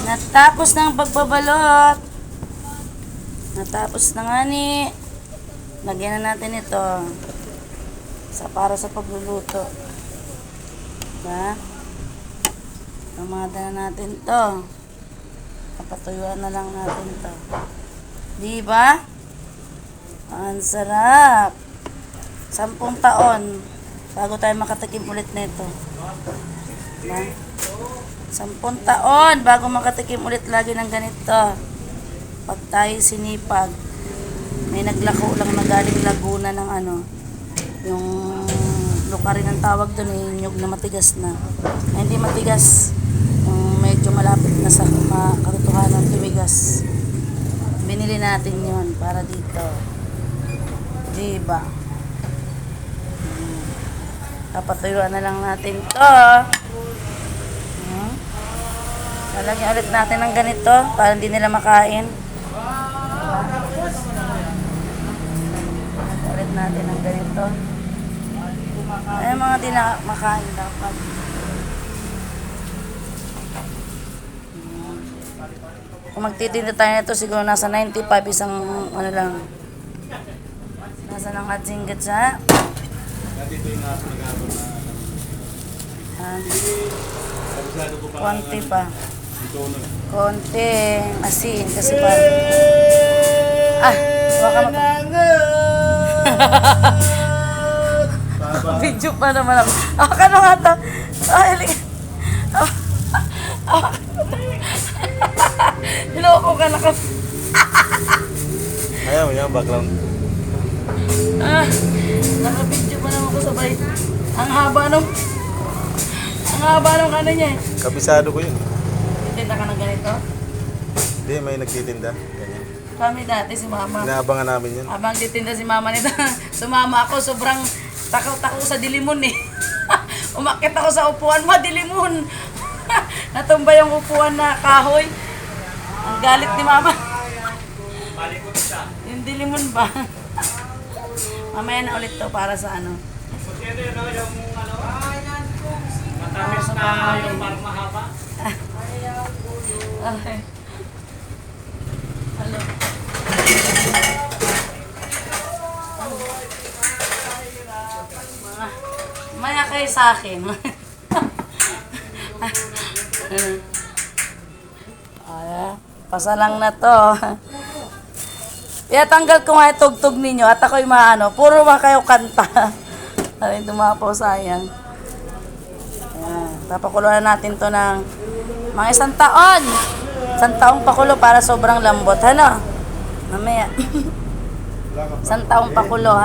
Natapos na ang pagbabalot. Natapos na nga ni. Lagyan na natin ito. Para sa pagluluto. Diba? Pamada na natin to. Kapatuyuan na lang natin to. Diba? Ang sarap. 10 taon bago tayo makatikim ulit nito. Diba? 10 taon bago makatikim ulit lagi ng ganito. Pag tayo sinipag, may naglako lang na galing Laguna ng yung lukarin ang tawag doon, yung nyug na matigas na. Ay, hindi matigas, yung medyo malapit na sa katotohanan tumigas. Binili natin yon para dito. Diba? Kapatuyuan na lang natin to. Lalagyan ulit natin ng ganito para hindi nila makain. Ulit natin ng ganito. Ay, mga di na makain dapat. Kung magtitinda tayo nito, siguro nasa 95, isang lang. Nasa ng atsingat sa. Konti pa. Konti asin kasi pa. Baka video pa naman ako. Ano nga ito? Hiloko ka na ka. Ayaw mo yung background. Naka-video pa naman ako sabay. Ang haba nung niya eh. Kabisado ko yun. Tinda ka ng ganito? Hindi, may nagtitinda. Ganyan. Kami dati si mama. Inaabangan namin yun. Habang titinda si mama nito, sumama ako, sobrang takaw-takaw sa dilimon eh. Umakyat ako sa upuan, dilimon. Natumba yung upuan na kahoy. Ang galit ni mama. Yung dilimon ba? Mamaya na ulit to para sa Matamis na yung parang mahaba. Okay. Hello. Maya kayo sa akin. Pasalang na to. Tanggal ko nga tugtog ninyo at ako'y puro ba kayo kanta. Ay, dumapo, sayang. Papakuluan natin to ng mga 1 taon. 1 taong pakulo para sobrang lambot. Mamaya. 1 taong pakulo,